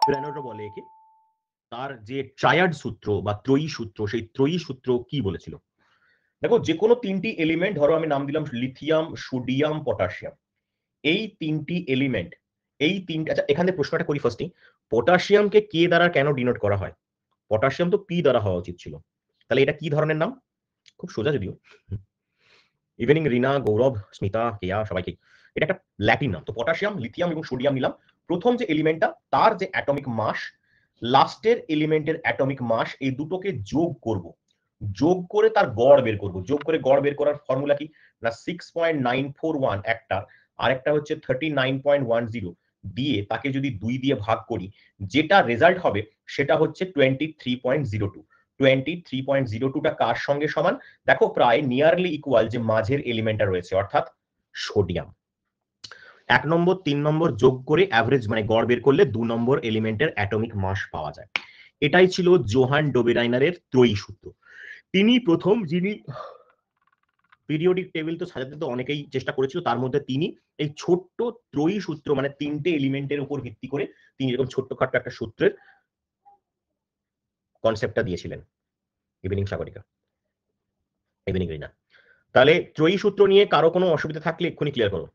প্ল্যানেরও বলে একে, তার যে ট্রায়াড সূত্র বা ত্রয়ী সূত্র, সেই ত্রয়ী সূত্র কি বলেছিল? দেখো, যে কোনো তিনটি এলিমেন্ট, ধরো আমি নাম দিলাম লিথিয়াম, সোডিয়াম, পটাশিয়াম, এই তিনটি এলিমেন্ট, এই তিনটি, আচ্ছা এখানে প্রশ্নটা করি ফার্স্টে, পটাশিয়ামকে কে দ্বারা কেন ডিনোট করা হয়? পটাশিয়াম তো পি দ্বারা হওয়া উচিত ছিল, তাহলে এটা কি ধরনের নাম? খুব সোজা যদিও, ইভিনিং রিনা, গৌরব, স্মিতা, কেয়া, সবাইকে, এটা একটা ল্যাটিন নাম। তো পটাশিয়াম, লিথিয়াম এবং সোডিয়াম নিলাম। প্রথম যে এলিমেন্টটা, তার যে অ্যাটমিক মাস, লাস্টের এলিমেন্টের অ্যাটমিক মাস, এই দুটোকে যোগ করব, যোগ করে তার গড় বের করব। যোগ করে গড় বের করার ফর্মুলা কি না, 6.941 একটা, আরেকটা হচ্ছে 39.10 দিয়ে তাকে যদি 2 দিয়ে ভাগ করি, যেটা রেজাল্ট হবে সেটা হচ্ছে 23.02। 23.02টা কার সঙ্গে সমান? দেখো প্রায় নিয়ারলি ইকুয়াল যে মাঝের এলিমেন্টটা রয়েছে, অর্থাৎ সোডিয়াম। 1 নম্বর 3 নম্বর যোগ করে অ্যাভারেজ মানে গড় বের করলে 2 নম্বর এলিমেন্টের অ্যাটমিক মাস পাওয়া যায়। এটাই ছিল জোহান ডোবেরাইনারের ত্রয়ী সূত্র। তিনি প্রথম যিনি পিরিয়ডিক টেবিল তো সাজাতে তো অনেকেই চেষ্টা করেছিল, তার মধ্যে তিনি এই ছোট্ট ত্রয়ী সূত্র মানে তিনটে এলিমেন্টের উপর ভিত্তি করে তিনি এরকম ছোট্টখাট্ট একটা সূত্রের কনসেপ্টটা দিয়েছিলেন। ইভিনিং সাগরিকা, ইভিনিং রিনা। তাহলে ত্রয়ী সূত্র নিয়ে কারো কোনো অসুবিধা থাকলে এক্ষুনি ক্লিয়ার করো।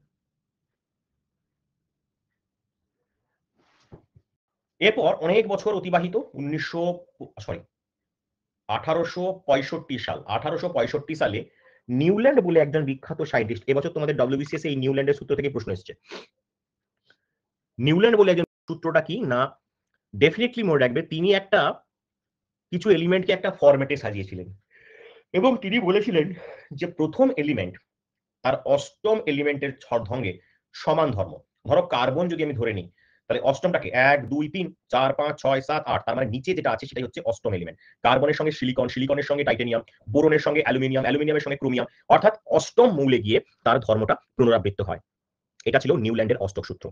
এরপর অনেক বছর অতিবাহিত, 1865 সাল, 1865 সালে নিউল্যান্ড বলে একজন বিখ্যাত সায়েন্টিস্ট, এবছর তোমাদের ডব্লিউবিসিএস এই নিউল্যান্ডের সূত্র থেকে প্রশ্ন এসেছে। নিউল্যান্ড বলে একজন, সূত্রটা কি না, ডেফিনেটলি মনে রাখবে, তিনি একটা কিছু এলিমেন্টকে একটা ফরম্যাটে সাজিয়েছিলেন এবং তিনি বলেছিলেন যে প্রথম এলিমেন্ট আর অষ্টম এলিমেন্টের ছড়ধঙ্গে সমান ধর্ম। ধরো কার্বন যদি আমি ধরে নিই, তাহলে অষ্টমটাকে 1 2 3 4 5 6 7 8, তার মানে নিচে যেটা আছে সেটাই হচ্ছে অষ্টম এলিমেন্ট। কার্বনের সঙ্গে সিলিকন, সিলিকনের সঙ্গে টাইটেনিয়াম, বোরনের সঙ্গে অ্যালুমিনিয়াম, অ্যালুমিনিয়ামের সঙ্গে ক্রোমিয়াম, অর্থাৎ অষ্টম মৌলে গিয়ে তার ধর্মটা পুনরাবৃত্ত হয়। এটা ছিল নিউল্যান্ডের অষ্টক সূত্র।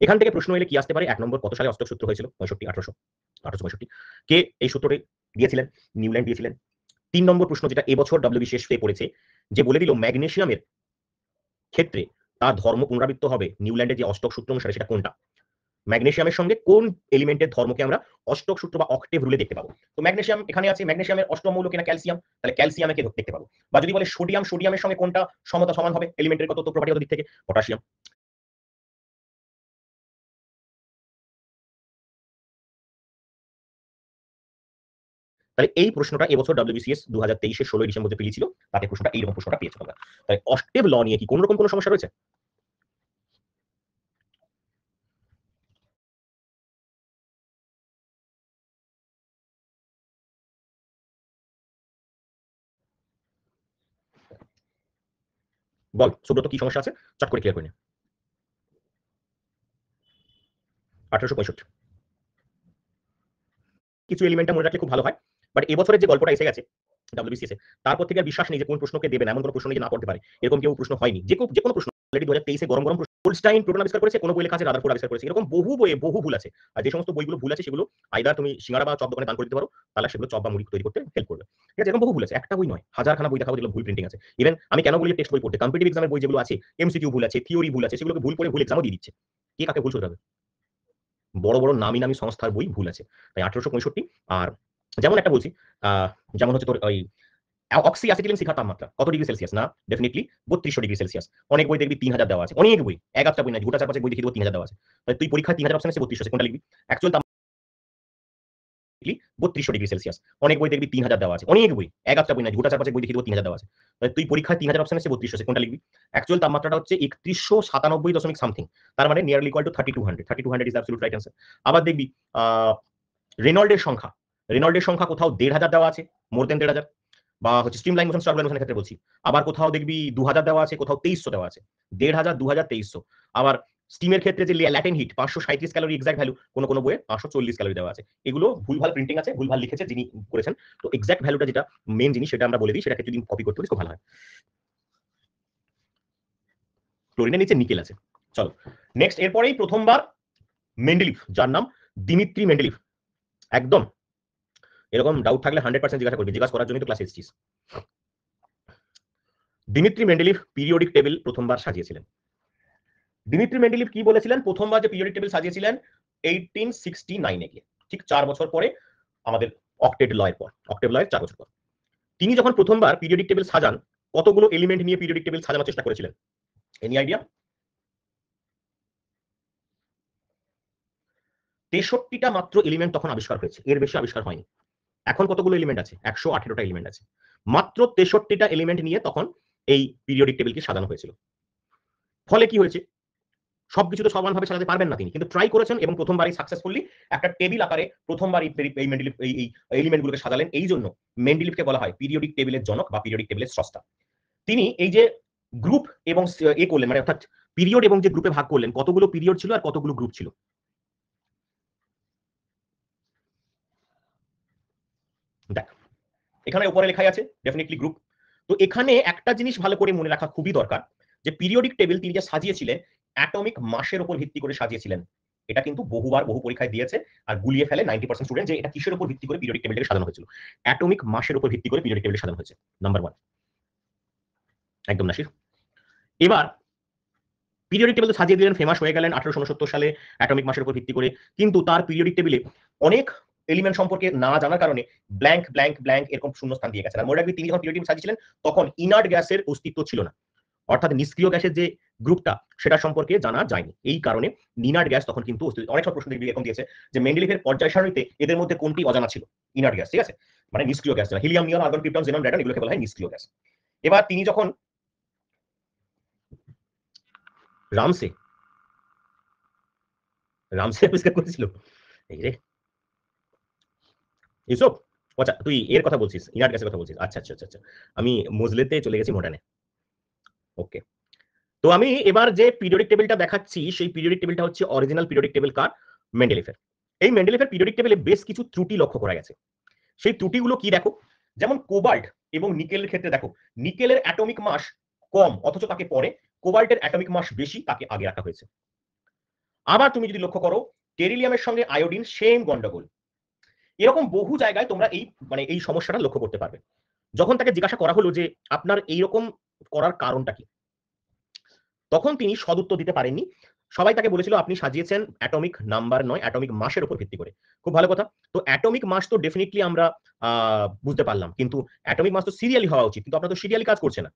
এখান থেকে প্রশ্ন এলে কি আসতে পারে? 1 নম্বর, কত সালে অষ্টক সূত্র হয়েছিল? 1865। কে এই সূত্রটি দিয়েছিলেন? নিউল্যান্ড দিয়েছিলেন। 3 নম্বর প্রশ্ন, যেটা এবছর ডব্লিউবিসিএস পড়েছে, যে বলে দিল ম্যাগনেসিয়ামের ক্ষেত্রে তার ধর্ম পুনরাবৃত্ত হবে নিউল্যান্ডের যে অষ্টক সূত্র অনুসারে, সেটা কোনটা? ম্যাগনেসিয়ামের সঙ্গে কোন এলিমেন্টের ধর্মকে আমরা অষ্টক সূত্র বা অক্টেভ রুলে দেখতে পাবো? তো ম্যাগনেসিয়াম এখানে আছে, ম্যাগনেসিয়ামের অষ্টম মৌল কিনা ক্যালসিয়াম, তাহলে ক্যালসিয়ামকে দেখতে পাবো। বা যদি বলে সোডিয়াম, সোডিয়ামের সঙ্গে কোনটা সমতা সমান হবে এলিমেন্টের কত প্রপার্টিগত দিক থেকে? পটাশিয়াম। তাহলে এই প্রশ্নটা এবছর ডব্লিউবিসিএস 2023 16 ডিসেম্বর যে পেয়েছিল, তাতে প্রশ্নটা এইরকম প্রশ্নটা পেয়েছে তোমরা। তাই অক্টেভ ল নিয়ে কি কোন রকম কোনো সমস্যা রয়েছে? বল সুব্রত, কি সমস্যা আছে? চট করে ক্লিয়ার করে নে। 1865 কিছু এলিমেন্টটা মনে রাখলে খুব ভালো হয়। বাট এবছরের যে গল্পটা এসে গেছে ডব্লিউবিসিএস এ, তারপর থেকে আর বিশ্বাস নেই যে কোন প্রশ্নকে দেবেন, এমন কোন প্রশ্ন নেই যে না করতে পারে, এরকম কেউ প্রশ্ন হয়নি। যে কোনো প্রশ্ন অলরেডি 2023 গরম গরম প্রশ্ন, হোলস্টাইন প্রোটন আবিষ্কার করেছে, কোন বইয়ের কাছে রাদারফোর্ড আবিষ্কার করেছে, এরকম বহু বইয়ে বহু ভুল আছে। আর যে সমস্ত বইগুলো ভুল আছে সেগুলো আইদার তুমি সিঙ্গারা বা চপ দোকানে দান করে দিতে পারো, তাহলে সেগুলো চপ বা মুড়ি তৈরি করতে হেল্প করবে। ঠিক আছে, এরকম বহু ভুল আছে, একটা বই নয়, হাজারখানা বই দেখাবো যেগুলো ভুল প্রিন্টিং আছে। ইভেন আমি কেন বলি টেক্সট বই পড়তে, কম্পিটিটিভ এক্সামের বই যেগুলো আছে, এমসিকিউ ভুল আছে, থিওরি ভুল আছে, সেগুলোকে ভুল করে ভুল এক্সামও দিয়ে দিচ্ছে। কে কাকে ভুল শুধরাবে? বড় বড় নামি নামি সংস্থার বই ভুল আছে। তাই 1865। আর যেমন একটা বলছি, যেমন হচ্ছে তোর ওই অক্সি অ্যাসিটিলিন শিখার তাপমাত্রা কত ডিগ্রি সেলসিয়াস? না, ডেফিনেটলি 3200 ডিগ্রি সেলসিয়াস। অনেক বই দেখবি 3000 দেওয়া আছে, অনেক বই, এক আধটা বই না, গোটা চার পাঁচেক বই দেখিয়ে দেবো 3000 দেওয়া আছে। তাই তুই পরীক্ষায় 3000 অপশন আছে, 3200 আছে, কোনটা লিখবি? Actual 3200 degree Celsius. অনেক বই দেখবি 3000 দেওয়া আছে, অনেক বই, এক আধটা বই না, গোটা চার পাঁচেক বই দেখিয়ে দেবো 3000 দেওয়া আছে। তাই তুই পরীক্ষায় 3000 অপশন আছে, 3200 আছে, কোনটা লিখবি? অ্যাকচুয়াল তাপমাত্রাটা হচ্ছে 3197 দশমিক সামথিং, তার মানে nearly equal to 3200। 3200 is absolute right answer. আবার দেখবি রেনল্ডের সংখ্যা, রেনল্ডের সংখ্যা কোথাও 1500 দেওয়া আছে, মোর দেন 1500, বা হচ্ছে স্ট্রিমলাইন মোশন, স্টারলাইন মোশনের ক্ষেত্রে বলছি। আবার কোথাও দেখবি 2000 দেওয়া আছে, কোথাও 2300 দেওয়া আছে, 1500 2000 2300। আবার স্টিমের ক্ষেত্রে যে latent heat 537 calorie exact value, কোনো বইয়ে 540 ক্যালোরি দেওয়া আছে। এগুলো ভুলভাল প্রিন্টিং আছে, ভুলভাল লিখেছে যিনি করেছেন। তো এক্সাক্ট ভ্যালুটা যেটা মেন জিনিস, সেটা আমরা বলে দিই, সেটাকে যদি কপি করতে পারি খুব ভালো হয়। ক্লোরিনের নিচে নিকেল আছে। চলো নেক্সট, এরপরেই প্রথমবার মেন্ডেলিভ, যার নাম দিমিত্রি মেন্ডেলিভ। একদম এরকম ডাউট থাকলে 100% জিজ্ঞাসা করবি, জিজ্ঞাসা করার জন্যই তো ক্লাসে এসেছিস। দিমিত্রি মেন্ডেলিভ পিরিয়ডিক টেবিল প্রথমবার সাজিয়েছিলেন। দিমিত্রি মেন্ডেলিভ কি বলেছিলেন? প্রথমবার যে পিরিয়ডিক টেবিল সাজিয়েছিলেন, 1869 গিয়ে, ঠিক 4 বছর পরে, আমাদের অক্টেভ লয়ের পর, অক্টেভ লয়ের 4 বছর পর তিনি যখন প্রথমবার পিরিয়ডিক টেবিল সাজান, কতগুলো এলিমেন্ট নিয়ে পিরিয়ডিক টেবিল সাজানোর চেষ্টা করেছিলেন? Any idea? 63টা মাত্র এলিমেন্ট তখন আবিষ্কার হয়েছে, এর বেশি আবিষ্কার হয়নি। এখন কতগুলো এলিমেন্ট আছে? 118টা এলিমেন্ট আছে। মাত্র 63টা এলিমেন্ট নিয়ে তখন এই পিরিয়ডিক টেবিলকে সাজানো হয়েছিল। ফলে কি হয়েছে? সবকিছু তো সমানভাবে সাজাতে পারবেন না তিনি, কিন্তু ট্রাই করেছেন এবং প্রথমবারই সাকসেসফুলি একটা টেবিল আকারে প্রথমবার এই মেন্ডেলিভ এই এলিমেন্টগুলোকে সাজালেন। এই জন্য মেন্ডেলিভকে বলা হয় পিরিয়ডিক টেবিলের জনক বা পিরিয়ডিক টেবিলের স্রষ্টা। তিনি এই যে গ্রুপ এবং এ করলেন, মানে অর্থাৎ পিরিয়ড এবং যে গ্রুপে ভাগ করলেন, কতগুলো পিরিয়ড ছিল আর কতগুলো গ্রুপ ছিল? দেখ, এখানে উপরে লেখাই আছে ডেফিনেটলি গ্রুপ। তো এখানে একটা জিনিস ভালো করে মনে রাখা খুবই দরকার, যে পিরিয়ডিক টেবিল তিনি যা সাজিয়েছিলেন অ্যাটমিক মাসের উপর ভিত্তি করে সাজিয়েছিলেন। এটা কিন্তু বহুবার বহু পরীক্ষায় দিয়েছে আর গুলিয়ে ফেলে 90% স্টুডেন্ট, যে এটা কিসের উপর ভিত্তি করে পিরিয়ডিক টেবিলটাকে সাজানো হয়েছিল? অ্যাটমিক মাসের উপর ভিত্তি করে পিরিয়ডিক টেবিলটা সাজানো হয়েছে। নাম্বার 1 একদম নাসির। এবার পিরিয়ডিক টেবিল সাজিয়ে দিলেন, ফেমাস হয়ে গেলেন 1869 সালে অ্যাটমিক মাসের উপর ভিত্তি করে। কিন্তু তার পিরিয়ডিক টেবিলে অনেক এলিমেন্ট সম্পর্কে না জানার কারণে ব্ল্যাঙ্ক ব্ল্যাঙ্ক ব্ল্যাঙ্ক এরকম শূন্যস্থান দিয়ে গেছেন। আর মনে রাখবি তিনি যখন পিরিয়ডিক সাজিয়েছিলেন তখন ইনার্ট গ্যাসের অস্তিত্ব ছিল না, অর্থাৎ নিষ্ক্রিয় গ্যাসের যে গ্রুপটা সেটা সম্পর্কে জানা যায়নি। এই কারণে ইনার্ট গ্যাস তখন কিন্তু অনেক সব প্রশ্ন এরকম দিয়েছে যে মেন্ডেলিভের পর্যায় সারণীতে এদের মধ্যে কোনটি অজানা ছিল? ইনার্ট গ্যাস, ঠিক আছে, মানে নিষ্ক্রিয় গ্যাস, হিলিয়াম, নিয়ন, আর্গন, ক্রিপ্টন, জেনন, রেডন, এগুলোকে বলা হয় নিষ্ক্রিয় গ্যাস। এবার তিনি যখন রামসে রামসে আবিষ্কার করেছিল, এই রে ইউসুফ, আচ্ছা তুই এর কথা বলছিস, ইনার্ট গ্যাসের কথা বলছিস। আচ্ছা আচ্ছা আচ্ছা আচ্ছা, আমি মজলেতে চলে গেছি মডার্নে। ওকে, তো আমি এবার যে পিরিয়ডিক টেবিলটা দেখাচ্ছি সেই পিরিয়ডিক টেবিলটা হচ্ছে অরিজিনাল পিরিয়ডিক টেবিল কার? মেন্ডেলিফের। এই মেন্ডেলিফের পিরিয়ডিক টেবিলে বেশ কিছু ত্রুটি লক্ষ্য করা গেছে। সেই ত্রুটিগুলো কি দেখো, যেমন কোবাল্ট এবং নিকেলের ক্ষেত্রে দেখো, নিকেলের অ্যাটমিক মাস কম অথচ তাকে পরে, কোবাল্টের অ্যাটমিক মাস বেশি তাকে আগে রাখা হয়েছে। আবার তুমি যদি লক্ষ্য করো, টেরিলিয়ামের সঙ্গে আয়োডিন সেম গন্ডগোল। এরকম বহু জায়গায় তোমরা এই মানে এই সমস্যাটা লক্ষ্য করতে পারবে। যখন তাকে জিজ্ঞাসা করা হলো যে আপনার এইরকম করার কারণটা কি, তখন তিনি সদুত্তর দিতে পারেননি। সবাই তাকে বলেছিল আপনি সাজিয়েছেন অ্যাটমিক নাম্বার নয়, অ্যাটমিক মাসের উপর ভিত্তি করে। খুব ভালো কথা। তো অ্যাটমিক মাস তো ডেফিনিটলি আমরা বুঝতে পারলাম, কিন্তু অ্যাটমিক মাস তো সিরিয়ালি হওয়া উচিত, কিন্তু আপনার তো সিরিয়ালি কাজ করছে না।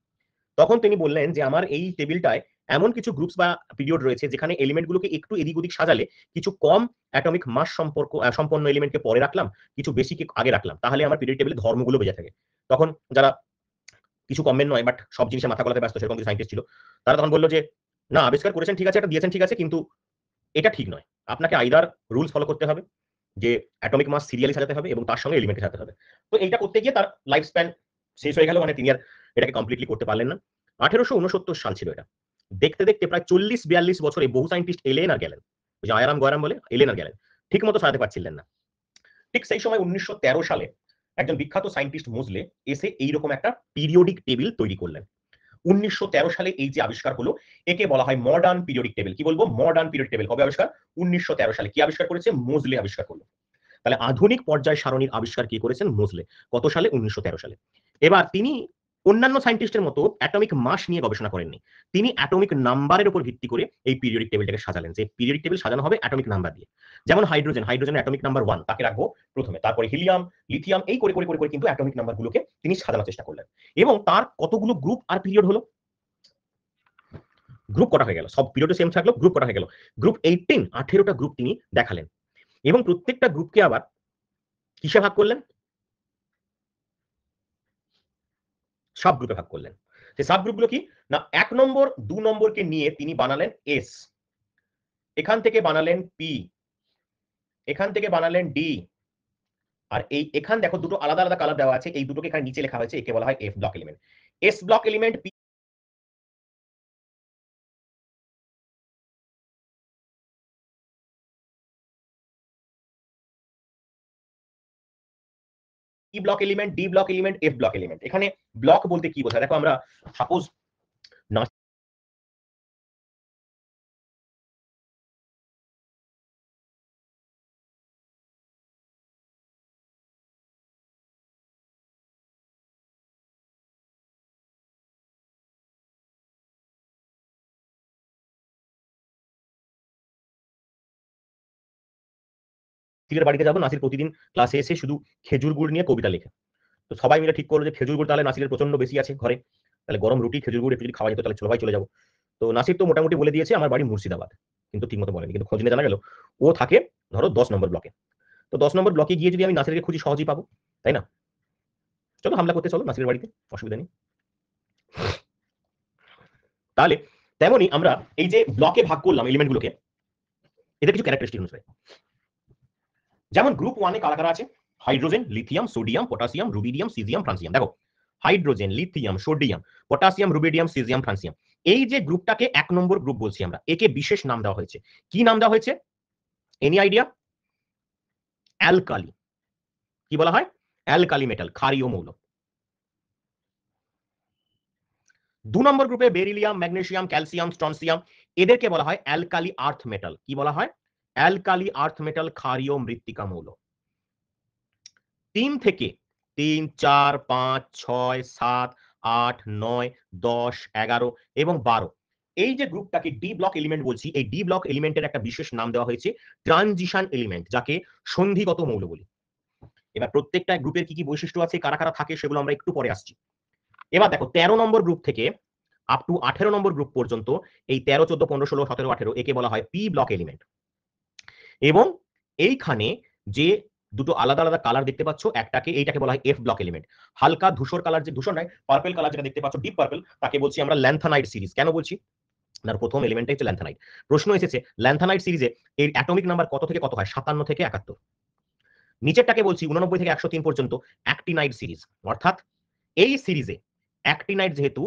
তখন তিনি বললেন যে আমার এই টেবিলটায় এমন কিছু গ্রুপস বা পিরিয়ড রয়েছে যেখানে এলিমেন্টগুলোকে একটু এদিক ওদিক সাজালে কিছু কম অ্যাটমিক মাস সম্পন্ন এলিমেন্টকে পরে রাখলাম, কিছু বেশিকে আগে রাখলাম, তাহলে আমার পিরিয়ড টেবিলে ধর্মগুলো বেঁচে থাকে। তখন যারা কিছু কমেন্ট নয় বাট সব জিনিসে মাথা গলাতে ব্যস্ত সেরকম কিছু সাইন্টিস্ট ছিল, তারা তখন বললো যে না, আবিষ্কার করেছেন ঠিক আছে, এটা দিয়েছেন ঠিক আছে, কিন্তু এটা ঠিক নয়। আপনাকে আইদার রুলস ফলো করতে হবে যে অ্যাটমিক মাস সিরিয়ালি সাজাতে হবে এবং তার সঙ্গে এলিমেন্টকে সাজাতে হবে। তো এইটা করতে গিয়ে তার লাইফ স্প্যান শেষ হয়ে গেল, মানে তিনি আর এটাকে কমপ্লিটলি করতে পারলেন না। 1869 সাল ছিল এটা। দেখতে দেখতে প্রায় 40-42 বছরে বহু সাইন্টিস্ট এলেন আর গেলেন, ওই যে আয়ারাম গয়ারাম বলে, এলেন আর গেলেন, ঠিক মতো সাজাতে পারছিলেন না। ঠিক সেই সময় 1913 সালে একজন বিখ্যাত সাইন্টিস্ট মোজলে এসে এইরকম একটা পিরিয়ডিক টেবিল তৈরি করলেন। 1913 সালে এই যে আবিষ্কার হলো, একে বলা হয় মডার্ন পিরিয়ডিক টেবিল। কি বলবো? Modern periodic table. কবে আবিষ্কার? 1913 সালে। কি আবিষ্কার করেছে? মোজলে আবিষ্কার করলো। তাহলে আধুনিক পর্যায় সারণীর আবিষ্কার কি করেছেন? মোজলে। কত সালে? 1913 সালে। এবার তিনি অন্যান্য সায়েন্টিস্টের মতো অ্যাটমিক মাস নিয়ে গবেষণা করেননি। তিনি অ্যাটমিক নাম্বারের উপর ভিত্তি করে এই পিরিয়ডিক টেবিলটাকে সাজালেন, যে পিরিয়ডিক টেবিল সাজানো হবে অ্যাটমিক নাম্বার দিয়ে। যেমন হাইড্রোজেনের অ্যাটমিক নাম্বার 1, তাকে রাখবো প্রথমে, তারপরে হিলিয়াম, লিথিয়াম, এই করে করে করে করে কিন্তু অ্যাটমিক নাম্বারগুলোকে তিনি সাজানোর চেষ্টা করলেন। এবং তার কতগুলো গ্রুপ আর পিরিয়ড হলো? গ্রুপ কটা হয়ে গেল, সব পিরিয়ড সেম থাকলো, গ্রুপ কটা হয়ে গেল। গ্রুপ 18, 18টা গ্রুপ তিনি দেখালেন এবং প্রত্যেকটা গ্রুপকে আবার কিসে ভাগ করলেন? সাব গ্রুপে ভাগ করলেন। সেই সাব গ্রুপগুলো কি না, 1 নম্বর 2 নম্বরকে নিয়ে তিনি বানালেন এস, এখান থেকে বানালেন পি, এখান থেকে বানালেন ডি, আর এই এখান দেখো দুটো আলাদা আলাদা কালার দেওয়া আছে, এই দুটোকে এখানে নিচে লেখা হয়েছে, একে বলা হয় F block element. S block element, E block element, D block element, F block element. এখানে ব্লক বলতে কি বোঝায়? দেখো আমরা সাপোজ নাসিরের বাড়িতে যাবো, নাসির প্রতিদিন ক্লাসে এসে শুধু খেজুর গুড় নিয়ে কবিতা লেখে। তো সবাই মিলে ঠিক করলো যে খেজুর গুড় তাহলে নাসিরের প্রচন্ড বেশি আছে ঘরে, তাহলে গরম রুটি খেজুর গুড় একটু যদি খাওয়া যেত তাহলে সবাই চলে যাবো। তো নাসির তো মোটামুটি বলে দিয়েছে আমার বাড়ি মুর্শিদাবাদ, কিন্তু ঠিক মতো বলেনি, কিন্তু খোঁজ নিয়ে জানা গেল ও থাকে ধরো 10 নম্বর ব্লকে। তো 10 নম্বর ব্লকে গিয়ে যদি আমি নাসিরকে খুঁজি সহজেই পাবো, তাই না? চলো হামলা করতে চলো নাসিরের বাড়িতে, অসুবিধা নেই। তাহলে তেমনি আমরা এই যে ব্লকে ভাগ করলাম এলিমেন্টগুলোকে, এদের কিছু ক্যারেক্টারিস্টিক অনুসারে, যেমন গ্রুপ 1-এ কারা কারা আছে? Hydrogen, lithium, sodium, potassium, rubidium, caesium, francium. দেখো hydrogen, lithium, sodium, potassium, rubidium, caesium, francium, এই যে গ্রুপটাকে 1 নম্বর গ্রুপ বলছি আমরা, একে বিশেষ নাম দেওয়া হয়েছে। কি নাম দেওয়া হয়েছে? Any idea? অ্যালকালি। কি বলা হয়? অ্যালকালি মেটাল, ক্ষারীয় মৌল। 2 নম্বর গ্রুপে বেরিলিয়াম, ম্যাগনেসিয়াম, ক্যালসিয়াম, স্ট্রনসিয়াম, এদেরকে বলা হয় অ্যালকালি আর্থ মেটাল। কি বলা হয়? অ্যালকালি আর্থ মেটাল, ক্ষারীয় মৃত্তিকা মৌল। 3 থেকে 3, 4, 5, 6, 7, 8, 9, 10, 11 এবং 12, এই যে গ্রুপটাকে ডি ব্লক এলিমেন্ট বলছি, এই ডি ব্লক এলিমেন্টের একটা বিশেষ নাম দেওয়া হয়েছে ট্রানজিশন এলিমেন্ট, যাকে সন্ধিগত মৌল বলি। এবার প্রত্যেকটা গ্রুপের কি কি বৈশিষ্ট্য আছে, কারা কারা থাকে, সেগুলো আমরা একটু পরে আসছি। এবার দেখো 13 নম্বর গ্রুপ থেকে আপ টু 18 নম্বর গ্রুপ পর্যন্ত, এই 13, 14, 15, 16, 17, 18, একে বলা হয় পি ব্লক এলিমেন্ট। এবং এইখানে যে দুটো আলাদা আলাদা কালার দেখতে পাচ্ছ, এইটাকে বলা হয় এফ ব্লক এলিমেন্ট। হালকা ধূসর কালার, যে ধূসর নয় পার্পল কালার যেটা দেখতে পাচ্ছ, ডিপ পার্পল, তাকে বলছি আমরা ল্যান্থানাইড সিরিজ। কেন বলছি? না, প্রথম এলিমেন্টটাই হচ্ছে ল্যান্থানাইড। প্রশ্ন এসেছে ল্যান্থানাইড সিরিজে এর অ্যাটমিক নাম্বার কত থেকে কত হয়? 57 থেকে 71। নিচেরটাকে বলছি 89 থেকে 103 পর্যন্ত অ্যাক্টিনাইড সিরিজ। অর্থাৎ এই সিরিজে অ্যাক্টিনাইড যেহেতু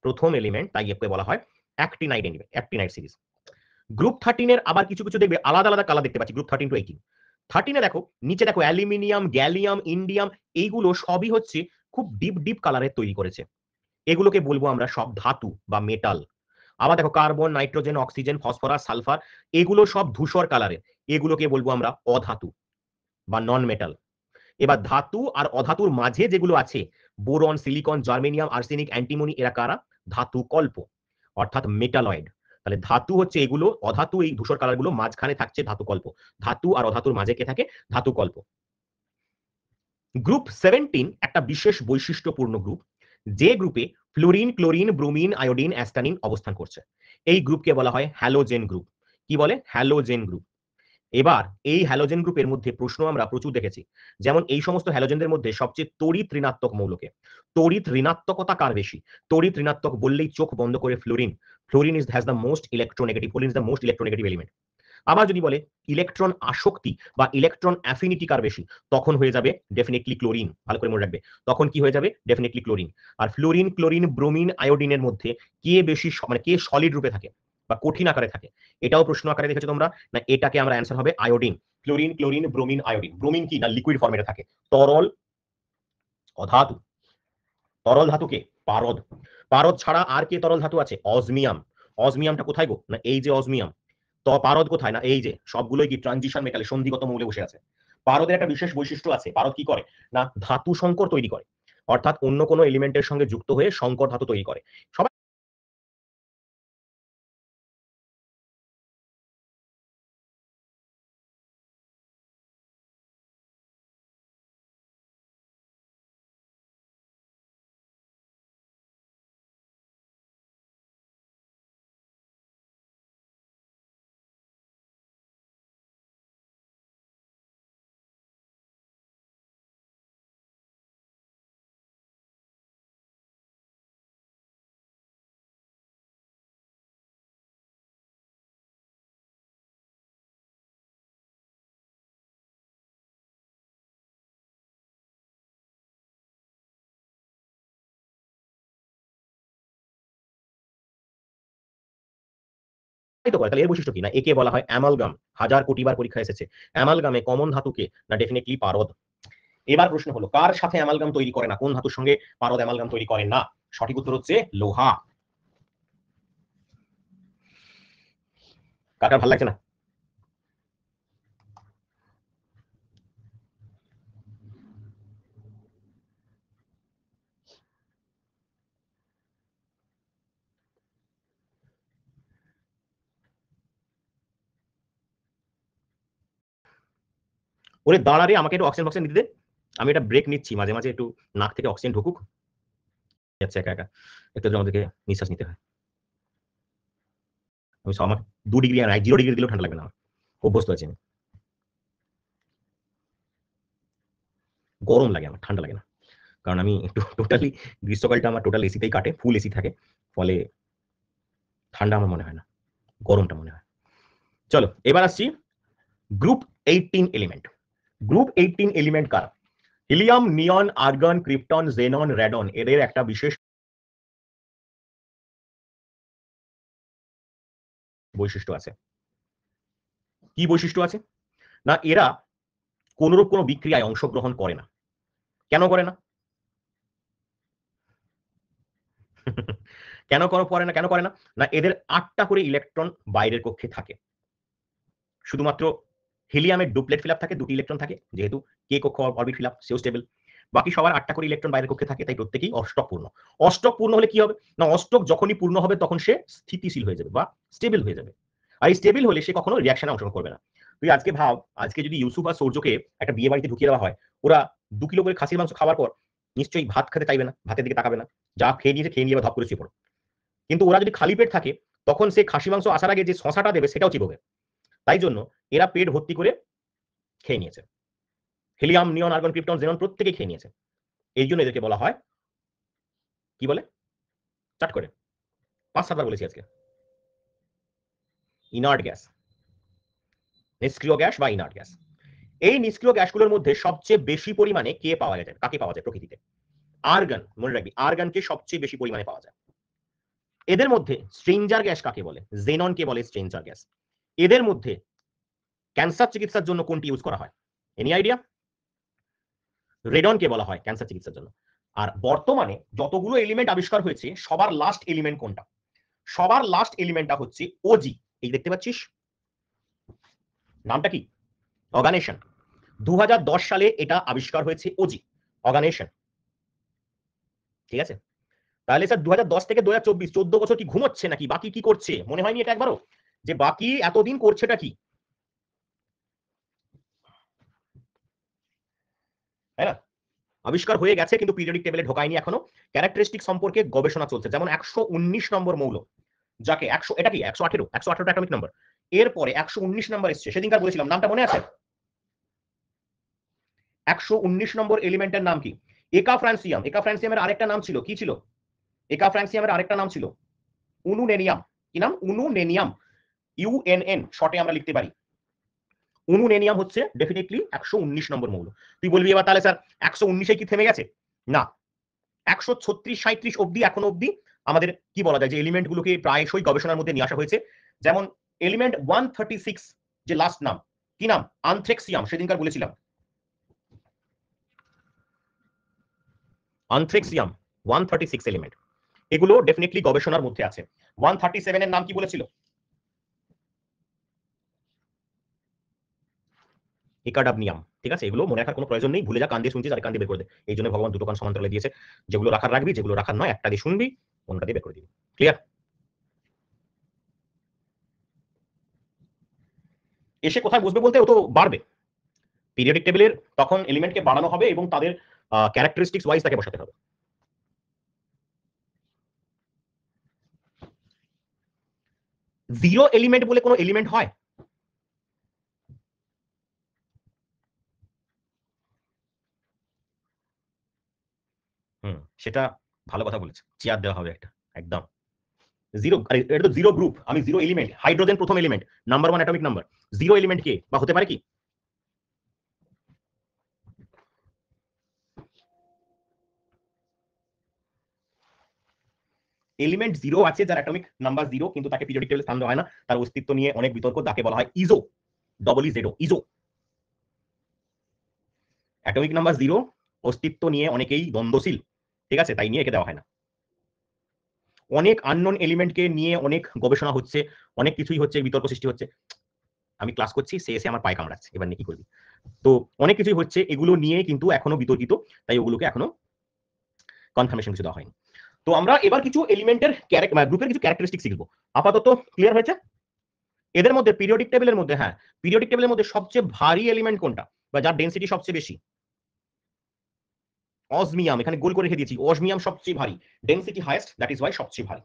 প্রথম এলিমেন্ট, তাই একে বলা হয় actinide element, actinide series. Group 13 এর আবার কিছু কিছু দেখবে আলাদা আলাদা কালার দেখতে পাচ্ছি, গ্রুপ 13 টু 18। 13 দেখো নিচে দেখো অ্যালুমিনিয়াম, গ্যালিয়াম, ইন্ডিয়াম, এইগুলো সবই হচ্ছে খুব ডিপ ডিপ কালারের তৈরি করেছে। এগুলোকে বলবো আমরা সব ধাতু বা মেটাল। আবার দেখো carbon, nitrogen, oxygen, phosphorus, sulphur, এগুলো সব ধূসর কালারের, এগুলোকে বলবো আমরা অধাতু বা নন মেটাল। এবার ধাতু আর অধাতুর মাঝে যেগুলো আছে, boron, silicon, germanium, arsenic, antimony, এরা কারা? ধাতু কল্প, অর্থাৎ মেটালয়েড। তাহলে ধাতু হচ্ছে এগুলো, অধাতু এই ধূসর কালারগুলো, মাঝখানে থাকছে ধাতু কল্প। ধাতু আর অধাতুর মাঝে কে থাকে? ধাতু কল্প। গ্রুপ 17 একটা বিশেষ বৈশিষ্ট্যপূর্ণ গ্রুপ, যে গ্রুপে fluorine, chlorine, bromine, iodine, astatine অবস্থান করছে। এই গ্রুপকে বলা হয় হ্যালোজেন গ্রুপ। কি বলে? Halogen group. এবার এই হ্যালোজেন গ্রুপের মধ্যে প্রশ্ন আমরা প্রচুর দেখেছি, যেমন এই সমস্ত হ্যালোজেনদের মধ্যে সবচেয়ে তড়িৎ ঋণাত্মক মৌলকে, তড়িৎ ঋণাত্মকতা কার বেশি? তড়িৎ ঋণাত্মক বললেই চোখ বন্ধ করে fluorine. Fluorine has the most electronegative, fluorine is the most electronegative element. আবার যদি বলে ইলেকট্রন আসক্তি বা ইলেকট্রন অ্যাফিনিটি কার বেশি, তখন হয়ে যাবে ডেফিনেটলি ক্লোরিন। ভালো করে মনে রাখবে, তখন কি হয়ে যাবে? Definitely chlorine. আর ফ্লোরিন, ক্লোরিন, ব্রোমিন, আয়োডিনের মধ্যে কে বেশি মানে কে সলিড রূপে থাকে বা কঠিন আকারে থাকে? এটাও প্রশ্ন আকারে দেখেছো তোমরা না? এটাকে আমরা অ্যান্সার হবে iodine. Fluorine, chlorine, bromine, iodine. Bromine কি? না লিকুইড ফর্মেটে থাকে, তরল অধাতু। তরল ধাতুকে পারদ। পারদ ছাড়া আর কে তরল ধাতু আছে? অজমিয়াম। অজমিয়ামটা কোথায় গো? না এই যে অজমিয়াম। তো পারদ কোথায়? না এই যে, সবগুলোই কি ট্রানজিশন মেটালে, সন্ধিগত মৌলে বসে আছে। পারদের একটা বিশেষ বৈশিষ্ট্য আছে, পারদ কি করে? না ধাতু সংকর তৈরি করে, অর্থাৎ অন্য কোনো এলিমেন্টের সঙ্গে যুক্ত হয়ে সংকর ধাতু তৈরি করে। সবাই তো করে, তাহলে এর বৈশিষ্ট্য কি? না একে বলা হয় অ্যামালগাম। হাজার কোটি বার পরীক্ষা এসেছে। অ্যামালগামে কমন ধাতুকে? না ডেফিনেটলি পারদ। এবার প্রশ্ন হলো কার সাথে অ্যামালগাম তৈরি করে না, কোন ধাতুর সঙ্গে পারদ অ্যামালগাম তৈরি করে না? সঠিক উত্তর হচ্ছে লোহা। কার ভালো লাগছে না? ওরে দাঁড়ারে, আমাকে একটু অক্সিজেন বক্সিজেন দিতে দে। আমি এটা ব্রেক নিচ্ছি, মাঝে মাঝে একটু নাক থেকে অক্সিজেন ঢুকুক যাচ্ছে একা একা, একটু আমাদেরকে নিঃশ্বাস নিতে হয়। আমি আমার 2 ডিগ্রি আর 0 ডিগ্রি দিলেও ঠান্ডা লাগবে না, অভ্যস্ত আছি আমি। গরম লাগে আমার, ঠান্ডা লাগে না, কারণ আমি টোটালি গ্রীষ্মকালটা আমার টোটাল এসিতেই কাটে, ফুল এসি থাকে, ফলে ঠান্ডা আমার মনে হয় না, গরমটা মনে হয়। চলো এবার আসছি গ্রুপ 18 এলিমেন্ট। গ্রুপ 18 এলিমেন্ট কারা? হিলিয়াম, নিয়ন, আর্গন, ক্রিপ্টন, জেনন, রেডন, এদের একটা বিশেষ বৈশিষ্ট্য আছে। কি বৈশিষ্ট্য আছে? না এরা কোনরূপ কোনো বিক্রিয়ায় অংশগ্রহণ করে না। কেন করে না? কেন করে না? কেন করে না? না এদের 8টা করে ইলেকট্রন বাইরের কক্ষে থাকে। শুধুমাত্র হিলিয়ামের ডুপ্লেট ফিল থাকে, 2টি ইলেকট্রন থাকে, যেহেতু কে কক্ষ অরবিট ফিল সেও স্টেবল। বাকি সবার 8টা করে ইলেকট্রন বাইরের কক্ষে থাকে, তাই প্রত্যেকেই অষ্টক পূর্ণ। অষ্টক পূর্ণ হলে কি হবে? না অষ্টক যখনই পূর্ণ হবে তখন সে স্থিতিশীল হয়ে যাবে বা স্টেবল হয়ে যাবে। আর এই স্টেবল হলে সে কখনো রিঅ্যাকশনে অংশগ্রহণ করবে না। তুই আজকে ভাব, আজকে যদি ইউসুফ আর সৌর্যকে একটা বিয়ে বাড়িতে ঢুকিয়ে দেওয়া হয়, ওরা 2 কিলো করে খাসির মাংস খাওয়ার পর নিশ্চয়ই ভাত খেতে চাইবে না, ভাতের দিকে তাকাবে না, যা খেয়ে নিয়েছে খেয়ে নিয়ে ধপ করে শুয়ে পড়ো। কিন্তু ওরা যদি খালি পেট থাকে, তখন সে খাসি মাংস আসার আগে যে শশাটা দেবে সেটাও চিবোবে। তাই জন্য এরা পেট ভর্তি করে খেয়ে নিয়েছে। হিলিয়াম, নিয়ন, আর্গন, ক্রিপ্টন, জেনন প্রত্যেকে খেয়ে নিয়েছে। এই জন্য এদেরকে বলা হয়, কি বলে, চাট করে 5-7 বার বলেছি আজকে, ইনার্ট গ্যাস, নিষ্ক্রিয় গ্যাস বা ইনার্ট গ্যাস। এই নিষ্ক্রিয় গ্যাসগুলোর মধ্যে সবচেয়ে বেশি পরিমাণে কে পাওয়া যায়? কাকে পাওয়া যায় প্রকৃতিতে? আর্গন, মনে রাখবি, আর্গনকে সবচেয়ে বেশি পরিমাণে পাওয়া যায়। এদের মধ্যে স্ট্রেঞ্জার গ্যাস কাকে বলে? জেননকে বলে স্ট্রেঞ্জার গ্যাস। এদের মধ্যে ক্যান্সার চিকিৎসার জন্য কোনটি ইউজ করা হয়? Any idea? রেডনকে বলা হয় ক্যান্সার চিকিৎসার জন্য। আর বর্তমানে যতগুলো এলিমেন্ট আবিষ্কার হয়েছে সবার লাস্ট এলিমেন্ট কোনটা? সবার লাস্ট এলিমেন্টটা হচ্ছে ওজি। এই দেখতে পাচ্ছিস, নামটা কি? অর্গানেশন। 2010 সালে এটা আবিষ্কার হয়েছে, ওজি, অর্গানেশন। ঠিক আছে, তাহলে স্যার 2010 থেকে 2024, 14 বছর কি ঘুমোচ্ছে নাকি? বাকি কি করছে? মনে হয়নি এটা একবারও যে বাকি এতদিন করছেটা কি? তাই না? আবিষ্কার হয়ে গেছে কিন্তু পিরিয়ডিক টেবিলে ঢোকায়নি এখনো। ক্যারেক্টারিস্টিক সম্পর্কে গবেষণা চলছে। যেমন 119 নম্বর মৌল, যাকে 100, এটা কি 118, 118 অ্যাটমিক নাম্বার, এরপরে 119 নাম্বার এসছে, সেদিনকার বলেছিলাম, নামটা মনে আছে? 119 নম্বর এলিমেন্টের নাম কি? একা ফ্রান্সিয়াম। একা ফ্রান্সিয়ামের আরেকটা নাম ছিল, কি ছিল? একা ফ্রান্সিয়ামের আরেকটা নাম ছিল উনুনেনিয়াম। কি নাম? উনুনেনিয়াম। ইউএনএন শর্টে আমরা লিখতে পারি। উনুনেনিয়াম হচ্ছে ডেফিনেটলি 119 নম্বর মৌল। তুই বলবি এবার তাহলে স্যার 119 কি থেমে গেছে? না, 136-37 অব্দি এখনো অব্দি আমাদের কি বলা যায় যে এলিমেন্ট গুলোকে প্রায়শই গবেষণার মধ্যে নিয়ে আসা হয়েছে। যেমন এলিমেন্ট 136 যে লাস্ট নাম, কি নাম? আনথ্রেক্সিয়াম, সেদিনকার বলেছিলাম। আনথ্রেক্সিয়াম 136 এলিমেন্ট, এগুলো ডেফিনেটলি গবেষণার মধ্যে আছে। 137 এর নাম কি বলেছিল? একাডাবনিয়াম। ঠিক আছে, এগুলো মনে রাখার কোনো প্রয়োজন নেই, ভুলে যা, কান দিয়ে শুনছিস আর কান দিয়ে বের করে দে। এই জন্য ভগবান দুটো কান সমান্তরালে দিয়েছে, যেগুলো রাখার রাখবি, যেগুলো রাখার নয় একটা দিয়ে শুনবি, কোনটা দিয়ে বের করে দিবি। ক্লিয়ার? এসে কোথায় বসবে বলতে, ও তো বাড়বে পিরিয়ডিক টেবিলের, তখন এলিমেন্টকে বাড়ানো হবে এবং তাদের ক্যারেক্টারিস্টিক্স ওয়াইজ তাকে বসাতে হবে। জিরো এলিমেন্ট বলে কোনো এলিমেন্ট হয়? সেটা ভালো কথা বলেছে, চেয়ার দেওয়া হবে একটা, একদম। জিরো, আরে এটা তো জিরো গ্রুপ, আমি জিরো এলিমেন্ট, হাইড্রোজেন প্রথম element, number 1 atomic number. Zero element কে বা হতে পারে কি? এলিমেন্ট জিরো আছে যার অ্যাটমিক নাম্বার জিরো, কিন্তু তাকে পিরিয়ডিক টেবিলে স্থান দেওয়া হয় না, তার অস্তিত্ব নিয়ে অনেক বিতর্ক, তাকে বলা হয় ইজো, ডবল ই জেডো, ইজো। অ্যাটমিক নাম্বার জিরো, অস্তিত্ব নিয়ে অনেকেই দ্বন্দ্বশীল, ঠিক আছে, তাই নিয়ে একে দেওয়া হয় না। অনেক আননোন এলিমেন্টকে নিয়ে অনেক গবেষণা হচ্ছে, অনেক কিছুই হচ্ছে, বিতর্ক সৃষ্টি হচ্ছে। আমি ক্লাস করছি, সে এসে আমার পায়ে কামড়াচ্ছে, এবার নিয়ে কি করবি? তো অনেক কিছুই হচ্ছে, এগুলো নিয়ে কিন্তু এখনো বিতর্কিত, তাই ওগুলোকে এখনো কনফার্মেশন কিছু দেওয়া হয়নি। তো আমরা এবার কিছু এলিমেন্টের গ্রুপের কিছু ক্যারেক্টারিস্টিক শিখবো। আপাতত ক্লিয়ার হয়েছে? এদের মধ্যে পিরিয়ডিক টেবিলের মধ্যে, হ্যাঁ, পিরিয়ডিক টেবিলের মধ্যে সবচেয়ে ভারী এলিমেন্ট কোনটা? বা যার ডেন্সিটি সবচেয়ে বেশি। অসমিয়াম, এখানে গোল করে রেখে দিয়েছি, অসমিয়াম সবচেয়ে ভারী, density highest, that is Y সবচেয়ে ভারী।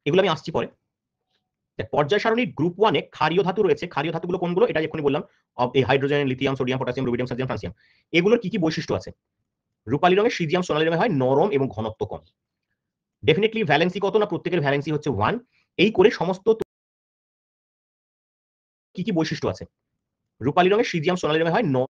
এগুলো আমি আসছি পরে। পর্যায় সারণীর গ্রুপ 1-এ ক্ষারীয় ধাতু রয়েছে। ক্ষারীয় ধাতুগুলো কোনগুলো? এটা এক্ষুনি বললাম, এই hydrogen, lithium, sodium, potassium, rubidium, caesium, francium. এগুলোর কি কি বৈশিষ্ট্য আছে? রূপালী রঙের সিজিয়াম সোনালী রঙে হয় নরম এবং ঘনত্ব কম। ডেফিনেটলি ভ্যালেন্সি কত? না প্রত্যেকের ভ্যালেন্সি হচ্ছে 1। এই করে সমস্ত কি কি বৈশিষ্ট্য আছে? রূপালী রঙের সিজিয়াম সোনালী রঙে হয় নরম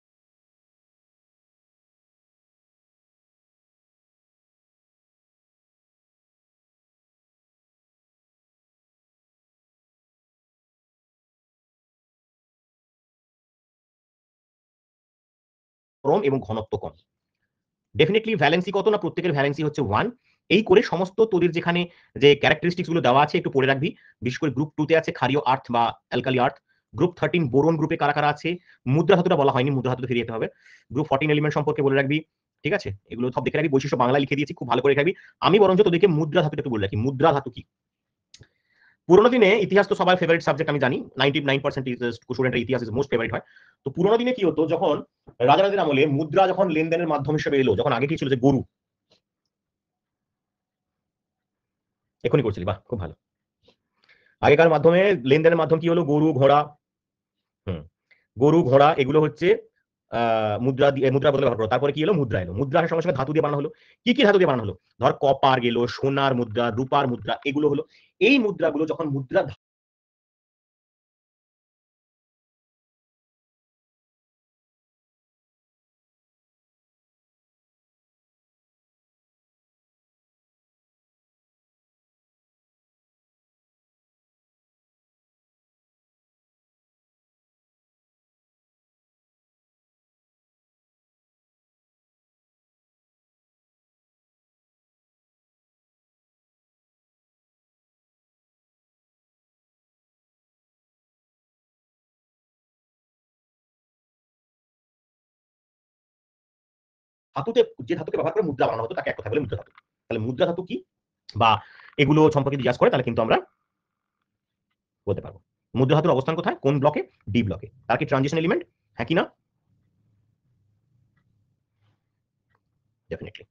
এবং ঘনত্ব কম। ডেফিনেটলি ভ্যালেন্সি কত? না প্রত্যেকের ভ্যালেন্সি হচ্ছে 1। এই করে সমস্ত তোদের যেখানে যে ক্যারেক্টারিস্টিক্স গুলো দেওয়া আছে একটু পড়ে রাখবি। বিশেষ করে গ্রুপ 2 তে আছে ক্ষারীয় আর্থ বা অ্যালকালি আর্থ। গ্রুপ 13 বোরন গ্রুপে কারা কারা আছে? মুদ্রা ধাতুটা বলা হয়নি, মুদ্রা ধাতুতে ফিরে যেতে হবে। গ্রুপ 14 এলিমেন্ট সম্পর্কে বলে রাখবি। ঠিক আছে? এগুলো সব দেখে রাখবি, বৈশিষ্ট্য বাংলা লিখে দিয়েছি, খুব ভালো করে রাখবি। আমি বরঞ্চ তোদেরকে মুদ্রা ধাতুটা একটু বলে রাখি। মুদ্রা ধাতু কি? পুরোনো দিনে ইতিহাস তো সবার ফেভারিট সাবজেক্ট, আমি জানি 99% স্টুডেন্টের ইতিহাস ইজ মোস্ট ফেভারিট হয়। তো পুরোনো দিনে কি হতো, যখন রাজাদের আমলে মুদ্রা যখন লেনদেনের মাধ্যম হিসেবে এলো, যখন আগে কি ছিল যে গরু, এখনই করছিলি, বাহ খুব ভালো। আগেকার মাধ্যমে লেনদেনের মাধ্যম কি হলো? গরু, ঘোড়া। হুম, গরু, ঘোড়া এগুলো হচ্ছে মুদ্রা দিয়ে, মুদ্রা বদলে ব্যবহার করো। তারপরে কি এলো? মুদ্রা এলো। মুদ্রা আসার সঙ্গে সঙ্গে ধাতু দিয়ে বানানো হলো। কি কি ধাতু দিয়ে বানানো হলো? ধর কপার গেল, সোনার মুদ্রা, রূপার মুদ্রা, এগুলো হলো। এই মুদ্রাগুলো যখন মুদ্রা ধাতুতে, যে ধাতুকে ব্যবহার করে মুদ্রা বানানো হতো তাকে এক কথা বলে মুদ্রা ধাতু। তাহলে মুদ্রা ধাতু কি বা এগুলো সম্পর্কে জিজ্ঞাসা করে তাহলে কিন্তু আমরা বলতে পারবো। মুদ্রা ধাতুর অবস্থান কোথায়? কোন ব্লকে? ডি ব্লকে। তার কি ট্রানজিশন এলিমেন্ট? হ্যাঁ কি না? ডেফিনেটলি।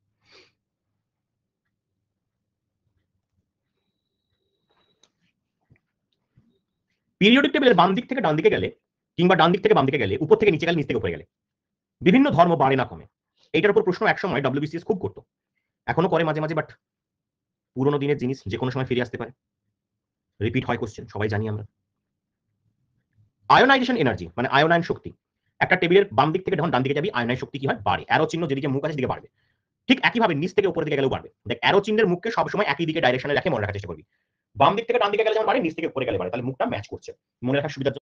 পিরিয়ডিক টেবিলের বাম দিক থেকে ডান দিকে গেলে, কিংবা ডান দিক থেকে বাম দিকে গেলে, উপর থেকে নিচে গেলে, নিচ থেকে উপরে গেলে বিভিন্ন ধর্ম বাড়ে না কমে? এইটার উপর প্রশ্ন একসময় ডব্লিউবিসিএস খুব করতো, এখনো করে মাঝে মাঝে, বাট পুরোনো দিনের জিনিস যে কোনো সময় ফিরে আসতে পারে। রিপিট হয় কোশ্চেন, সবাই জানি আমরা। আয়োনাইজেশন এনার্জি মানে আয়োনায়ন শক্তি। একটা টেবিলের বাম দিক থেকে যখন ডান দিকে যাবি, আয়োনায়ন শক্তি কি হয়? বাড়ে। অ্যারো চিহ্ন যেদিকে মুখ আছে সেদিকে বাড়বে। ঠিক একইভাবে নিচ থেকে উপরের দিকে গেলেও বাড়বে। দেখ, অ্যারো চিহ্নের মুখকে সবসময় একই দিকে ডাইরেকশনে রেখে মনে রাখার চেষ্টা করবি। বাম দিক থেকে ডান দিকে গেলে যেমন বাড়ে, নিচ থেকে উপরে গেলে বাড়ে। তাহলে মুখটা ম্যাচ করছে। মনে রাখার সুবিধার জন্য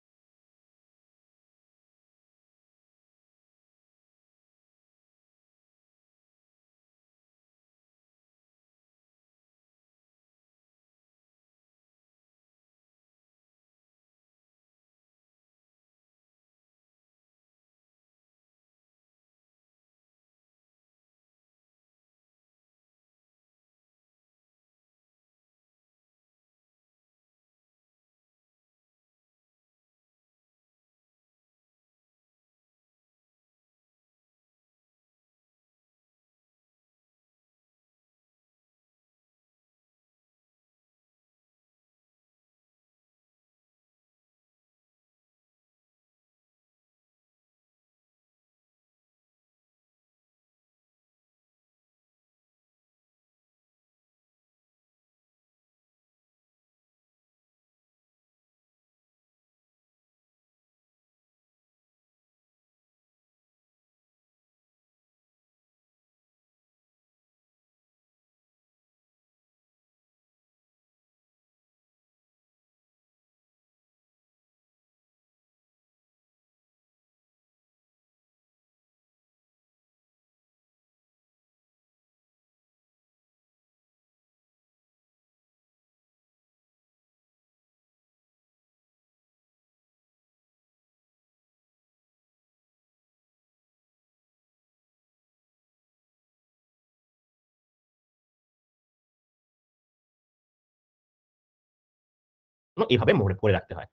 এইভাবে মনে রাখতে হয়।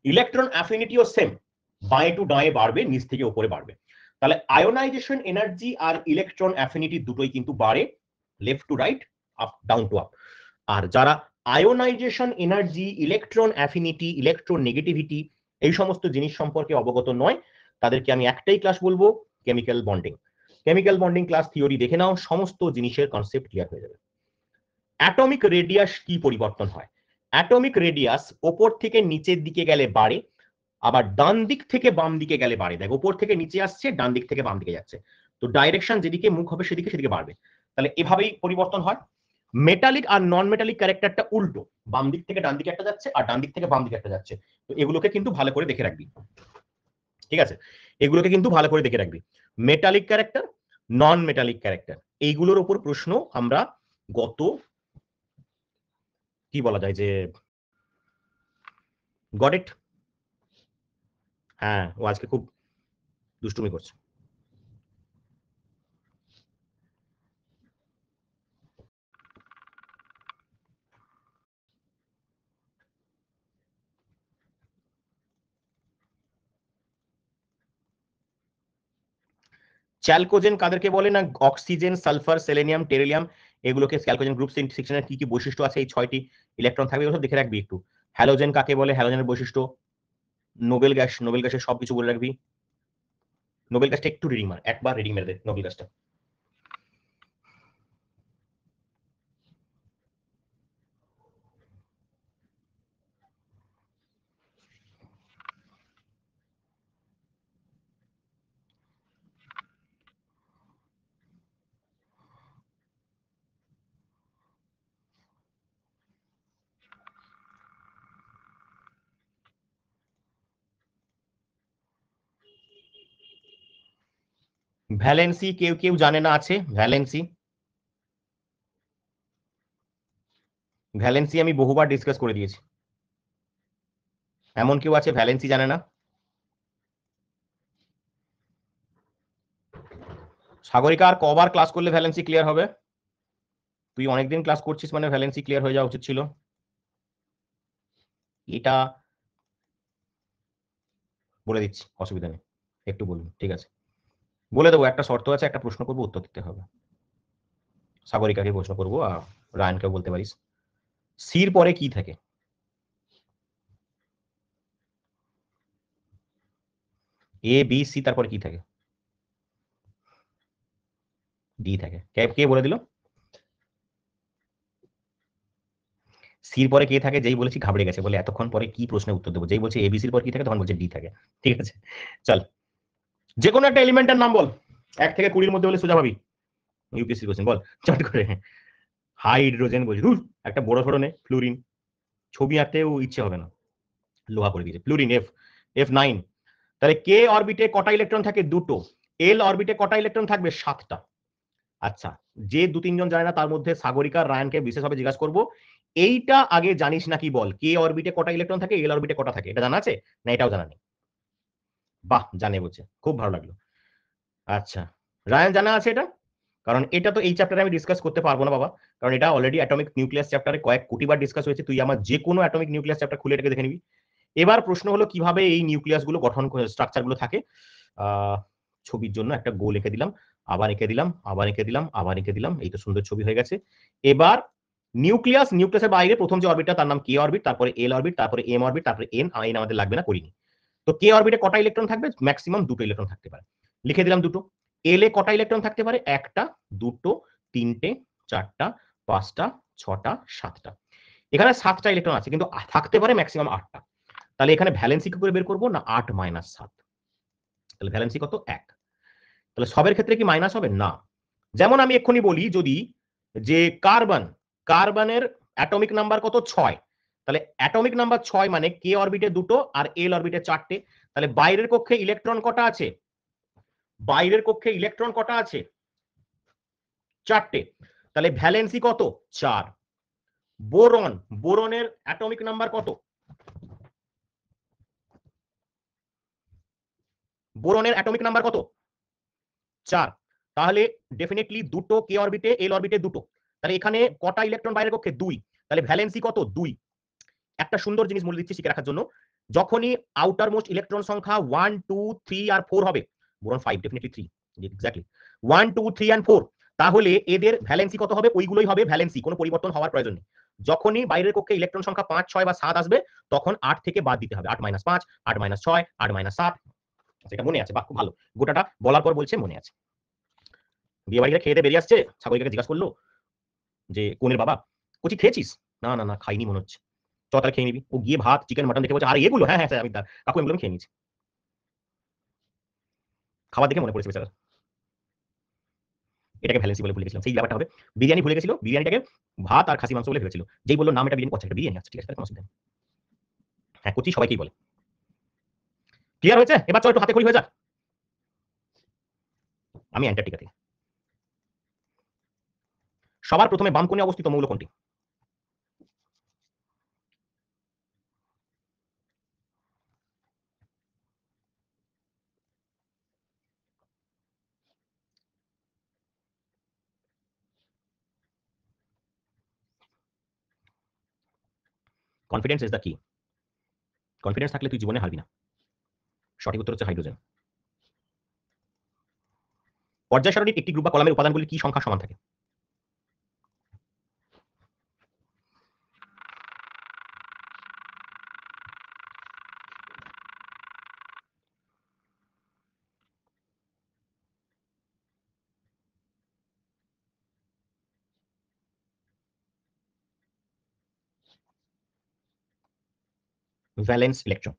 ইলেকট্রন অ্যাফিনিটিও সেম, বাঁয়ে টু ডাঁয়ে বাড়বে, নিচ থেকে উপরে বাড়বে। তাহলে আয়োনাইজেশন এনার্জি আর ইলেকট্রন অ্যাফিনিটি দুটোই কিন্তু বাড়ে, left to right, up down to up. আর যারা ionization energy, electron affinity, electron negativity এই সমস্ত জিনিস সম্পর্কে অবগত নয়, তাদেরকে আমি একটাই ক্লাস বলবো, chemical bonding. Chemical bonding class theory দেখে নাও, সমস্ত জিনিসের কনসেপ্ট ক্লিয়ার হয়ে যাবে। অ্যাটমিক রেডিয়াস কি পরিবর্তন হয়? অ্যাটমিক রেডিয়াস ওপর থেকে নিচের দিকে গেলে বাড়ে, আবার ডান দিক থেকে বাম দিকে গেলে বাড়ে। দেখ, ওপর থেকে নিচে আসছে, ডান দিক থেকে বাম দিকে যাচ্ছে, তো ডাইরেকশন যেদিকে মুখ হবে সেদিকে সেদিকে বাড়বে। তাহলে এভাবেই পরিবর্তন হয়। মেটালিক আর নন মেটালিক ক্যারেক্টারটা উল্টো, বাম দিক থেকে ডান দিকে একটা যাচ্ছে আর ডান দিক থেকে বাম দিকে একটা যাচ্ছে। তো এগুলোকে কিন্তু ভালো করে দেখে রাখবি, ঠিক আছে? এগুলোকে কিন্তু ভালো করে দেখে রাখবি। মেটালিক ক্যারেক্টার, নন মেটালিক ক্যারেক্টার, এইগুলোর উপর প্রশ্ন আমরা গত কি বলা যায় যে গট ইট। হ্যাঁ, ও আজকে খুব দুষ্টুমি করছে। চ্যালকোজেন কাদেরকে বলে না? অক্সিজেন, সালফার, সেলেনিয়াম, টেরিলিয়াম, এগুলোকে চ্যালকোজেন গ্রুপ সেকশনের কি কি বৈশিষ্ট্য আছে, এই 6টি ইলেকট্রন থাকবে, এগুলো দেখে রাখবি একটু। হ্যালোজেন কাকে বলে, হ্যালোজেনের বৈশিষ্ট্য। নোবেল গ্যাস, নোবেল গ্যাসের সবকিছু বলে রাখবি। নোবেল গ্যাসটা একটু রিডিং মার, একবার রিডিং মেরে দে নোবেল গ্যাসটা। ভ্যালেন্সি কেউ কেউ জানে না আছে, ভ্যালেন্সি। ভ্যালেন্সি আমি বহুবার ডিসকাস করে দিয়েছি। এমন কেউ আছে ভ্যালেন্সি জানে না? সাগরিকা, আর কবার ক্লাস করলে ভ্যালেন্সি ক্লিয়ার হবে? তুই অনেকদিন ক্লাস করছিস মানে ভ্যালেন্সি ক্লিয়ার হয়ে যাওয়া উচিত ছিল। এটা বলে দিচ্ছি, অসুবিধা নেই, একটু বলুন, ঠিক আছে? বলে দেবো, একটা শর্ত আছে, একটা প্রশ্ন করবো, উত্তর দিতে হবে। সাগরিকাকে প্রশ্ন করবো আর রায়নকেও বলতে পারিস। সির পরে কি থাকে? এ বি সি, তারপরে কি থাকে? ডি থাকে। কে কে বলে দিল? সির পরে কে থাকে যেই বলেছি ঘাবড়ে গেছে, বলে এতক্ষণ পরে কি প্রশ্নের উত্তর দেবো। যেই বলছে এবিসির পর কি থাকে তখন বলছে ডি থাকে। ঠিক আছে, চল, যে কোনো একটা এলিমেন্টের নাম বল, 1 থেকে 20-র মধ্যে বলে সোজা ভাবি। ইউপিএসসি কোশ্চেন বল চট করে। হাইড্রোজেন বলছি, একটা বড় সড়ো নে, ফ্লুরিন। ছবি আঁকতেও ইচ্ছে হবে না, লোহা করে দিয়েছে। Fluorine, F9। তাহলে কে অরবিটে কটা ইলেকট্রন থাকে? দুটো। এল অরবিটে কটা ইলেকট্রন থাকবে? 7টা। আচ্ছা, যে 2-3 জন জানে না তার মধ্যে সাগরিকা, রায়ানকে বিশেষভাবে জিজ্ঞাসা করবো, এইটা আগে জানিস নাকি বল, কে অরবিটে কটা ইলেকট্রন থাকে, এল অরবিটে কটা থাকে, এটা জানা আছে না? এটাও জানা নেই? বাহ, জানে বলছে, খুব ভালো লাগলো। আচ্ছা, রায়ান জানা আছে এটা? কারণ এটা তো এই চ্যাপ্টারে আমি ডিসকাস করতে পারবো না বাবা, কারণ এটা অলরেডি অ্যাটমিক নিউক্লিয়াস চ্যাপ্টারে কয়েক কোটিবার ডিসকাস হয়েছে। তুই আমার যে কোনো অ্যাটমিক নিউক্লিয়াস চ্যাপ্টার খুলে এটাকে দেখে নিবি। এবার প্রশ্ন হলো কিভাবে এই নিউক্লিয়াস গুলো গঠন, স্ট্রাকচার গুলো থাকে। ছবির জন্য একটা গোল এঁকে দিলাম, আবার এঁকে দিলাম, আবার এঁকে দিলাম, আবার এঁকে দিলাম, এই তো সুন্দর ছবি হয়ে গেছে। এবার নিউক্লিয়াস, নিউক্লিয়াসের বাইরে প্রথম যে অরবিটটা তার নাম কে অরবিট, তারপরে এল অরবিট, তারপরে এম অরবিট, তারপরে এন। এন আমাদের লাগবে না, করিনি। তো কে অরবিটে কটা ইলেকট্রন থাকবে? ম্যাক্সিমাম 2টো ইলেকট্রন থাকতে পারে, লিখে দিলাম 2টো। এল এ কটা ইলেকট্রন থাকতে পারে? 1টা, 2টো, 3টে, 4টা, 5টা, 6টা, 7টা। এখানে 7টা ইলেকট্রন আছে, কিন্তু থাকতে পারে ম্যাক্সিমাম 8টা। তাহলে এখানে ভ্যালেন্সি কি করে বের করবো না? 8 - 7। তাহলে ভ্যালেন্সি কত? 1। তাহলে সবের ক্ষেত্রে কি মাইনাস হবে? না। যেমন আমি এক্ষুনি বলি, যদি যে কার্বন, কার্বনের অ্যাটমিক নাম্বার কত? 6। তাহলে অ্যাটমিক নাম্বার 6 মানে কে অরবিটে 2টো আর এল অরবিটে 4টে। তাহলে বাইরের কক্ষে ইলেকট্রন কটা আছে? বাইরের কক্ষে ইলেকট্রন কটা আছে? 4টে। তাহলে ভ্যালেন্সি কত? 4। বোরন, বোরনের অ্যাটমিক নাম্বার কত? বোরনের অ্যাটমিক নাম্বার কত? 4। তাহলে ডেফিনেটলি 2টো কে অরবিটে, এল অরবিটে 2টো। তাহলে এখানে কটা ইলেকট্রন বাইরের কক্ষে? 2। তাহলে ভ্যালেন্সি কত? 2। একটা সুন্দর জিনিস মনে দিচ্ছি শিখে রাখার জন্য, যখনই আউটার মোস্ট ইলেকট্রন সংখ্যা 1 2 3 আর 4 হবে, বোরন 5 ডেফিনেটলি 3, এক্স্যাক্টলি 1 2 3 এন্ড 4, তাহলে এদের ভ্যালেন্সি কত হবে? ওইগুলোই হবে ভ্যালেন্সি, কোনো পরিবর্তন হওয়ার প্রয়োজন নেই। যখনই বাইরের কক্ষে ইলেকট্রন সংখ্যা 5 6 বা 7 আসবে, তখন 8 থেকে বাদ দিতে হবে। 8 - 5, 8 - 6, 8 - 7। এটা মনে আছে, বাহ খুব ভালো, গোটাটা বলার পর বলছে মনে আছে। বিয়ে বাড়িতে খেয়ে বেরিয়ে আসছে, ছাগলকে জিজ্ঞাসা করলো যে কোনের বাবা, কচি খেয়েছিস? না না না খাইনি মনে হচ্ছে, চ তাহলে খেয়ে নিবি। ও গিয়ে ভাত চিকেন মাটন দেখে বলছে, আরে এগুলো? হ্যাঁ হ্যাঁ আমি কাকু এগুলো আমি খেয়ে নিয়েছি। খাবার দেখে মনে পড়েছে বেচারা, এটাকে ভ্যালেন্সি বলে ভুলে গেছিলাম। সেই ব্যাপারটা হবে, বিরিয়ানি ভুলে গেছিল, বিরিয়ানিটাকে ভাত আর খাসি মাংস বলে ভেবেছিল। যেই বললো নাম এটা বিরিয়ানি, একটা বিরিয়ানি আছে, ঠিক আছে কোনো অসুবিধা নেই। হ্যাঁ কচি সবাইকেই বলে। ক্লিয়ার হয়েছে? এবার চল একটু হাতে খড়ি হয়ে যাক। আমি অ্যান্টার্কটিকা থেকে। সবার প্রথমে বাম কোণে অবস্থিত মৌল কোনটি? কনফিডেন্স ইজ দ্য কি। কনফিডেন্স থাকলে তুই জীবনে হারবি না। সঠিক উত্তর হচ্ছে হাইড্রোজেন। পর্যায় সারণীর একটি গ্রুপ বা কলামের উপাদানগুলির কি সংখ্যা সমান থাকে? Valence electron.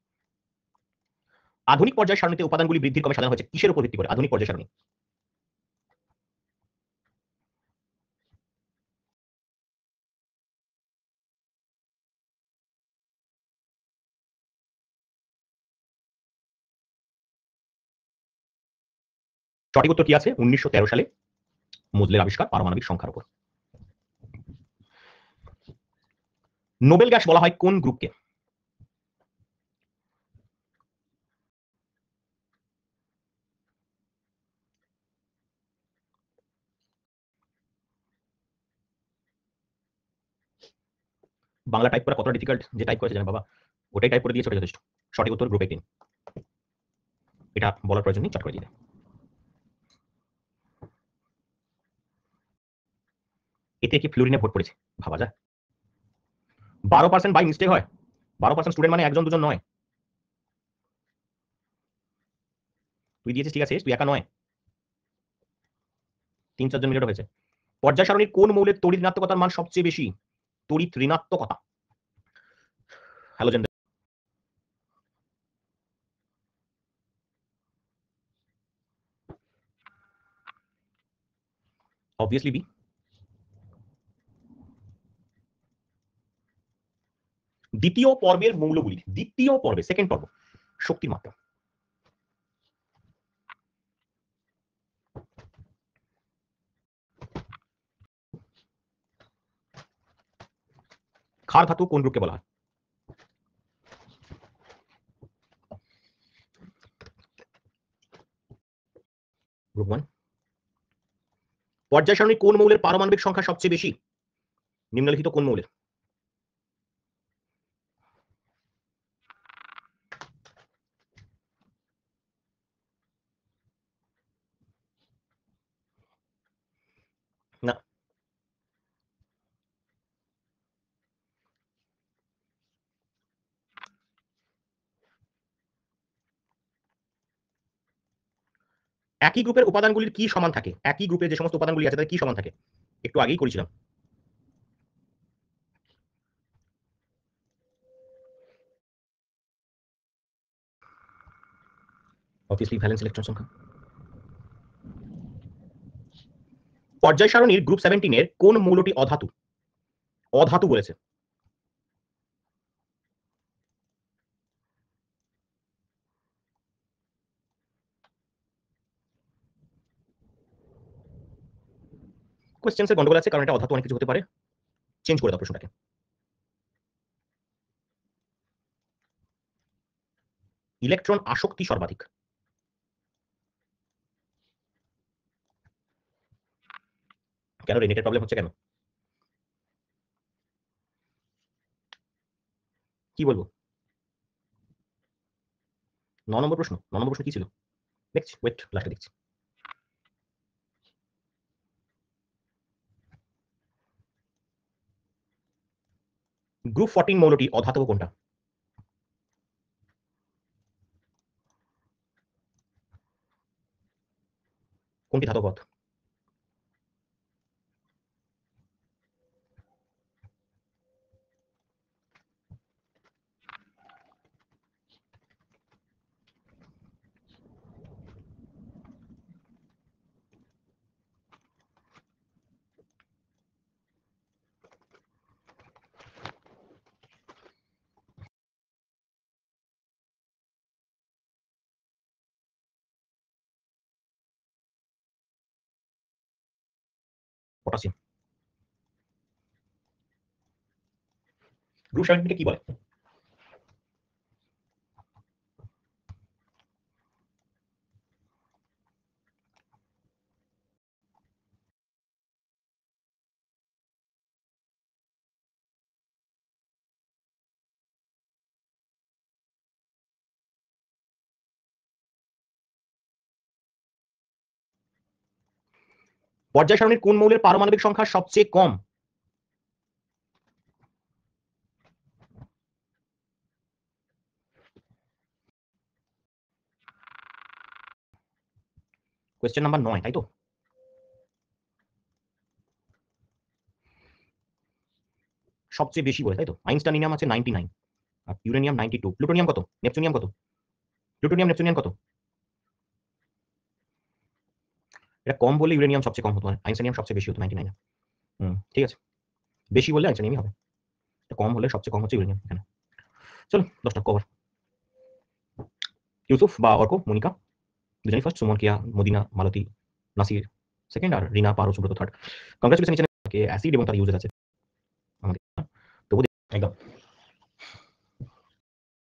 আধুনিক পর্যায় সারণীতে উপাদানগুলি বৃদ্ধির ক্রমে সাজানো হয়েছে কিসের উপর ভিত্তি করে? আধুনিক পর্যায় সারণী। সঠিক উত্তর কি আছে? 1913 সালে মোজলের আবিষ্কার পারমাণবিক সংখ্যার উপর। নোবেল গ্যাস বলা হয় কোন গ্রুপকে? বাংলা টাইপ করা কতটা ডিফিকাল্ট, যে টাইপ করেছে জানেন বাবা, ওটাই টাইপ করে দিয়েছে, ওটা যথেষ্ট। সঠিক উত্তর গ্রুপ 18। এটা বলার প্রয়োজন নেই, চট করে দিয়ে দেয়। এতে কি ফ্লোরিনে ভোট পড়েছে? ভাবা যায়। 12% বাই মিস্টেক হয়। 12% স্টুডেন্ট মানে একজন দুজন নয়। তুই দিয়েছিস ঠিক আছে, তুই একা নয়, 3 4 জন মিলে হয়েছে। পর্যায় সারণীর কোন মৌলের তড়িৎ ঋণাত্মকতার মান সবচেয়ে বেশি? তড়িৎ ঋণাত্মকতা। হ্যালোজেন। Obviously B. দ্বিতীয় পর্বের মৌলগুলি, দ্বিতীয় পর্বে, সেকেন্ড পর্ব, শক্তির মাত্রা। ক্ষার ধাতু কোন গ্রুপকে বলা হয়? গ্রুপ 1। পর্যায় সারণীর কোন মৌলের পারমাণবিক সংখ্যা সবচেয়ে বেশি? নিম্নলিখিত কোন মৌলের? না, একই গ্রুপের উপাদানগুলির কি সমান থাকে? একই গ্রুপে যে সমস্ত উপাদানগুলি আছে তাদের কি সমান থাকে? একটু আগেই করেছিলাম। অবভিয়াসলি ভ্যালেন্স ইলেকট্রন সংখ্যা। পর্যায় সারণীর গ্রুপ 17 এর কোন মৌলটি অধাতু? অধাতু বলেছে। কোশ্চেন্সের গন্ডগোল আছে, কারণ এটা অধাতু অনেক কিছু হতে পারে। চেঞ্জ করে দাও প্রশ্নটাকে। ইলেকট্রন আসক্তি সর্বাধিক। কেন রে, নেটের প্রবলেম হচ্ছে কেন? কি বলবো? 9 নম্বর প্রশ্ন। 9 নম্বর প্রশ্ন কি ছিল? দেখছি, ওয়েট, লাস্টে দেখছি। গ্রুপ 14 মৌলটি অধাতব কোনটা? কোনটি ধাতব পথ? পটাশিয়াম। গ্রুপ 17 কে কি বলে? পর্যায় সারণীর কোন মৌলের পারমাণবিক সংখ্যা সবচেয়ে কম? কোয়েশ্চেন নাম্বার 9, তাই তো? সবচেয়ে বেশি বলে, তাই তো? আইনস্টাইনিয়াম আছে 99, আর ইউরেনিয়াম 92, প্লুটোনিয়াম কত? নেপচুনিয়াম কত? প্লুটোনিয়াম, নেপচুনিয়াম কত? এটা কম বলে ইউরেনিয়াম সবচেয়ে কম হতো, আইনস্টাইনিয়াম সবচেয়ে বেশি হতো 99। ঠিক আছে, বেশি বললে আইনস্টাইনিয়ামই হবে, কম হলে সবচেয়ে কম হচ্ছে ইউরেনিয়াম এখানে। চলো 10টা কভার। ইউসুফ বা অর্ক, মনিকা দুজনেই ফার্স্ট, সুমন, কিয়া, মদিনা, মালতী, নাসির সেকেন্ড, আর রিনা, পারো, সুব্রত থার্ড। কংগ্রেচুলেশন, অ্যাসিড এবং তার ইউজেস আছে আমাদের, তবু একদম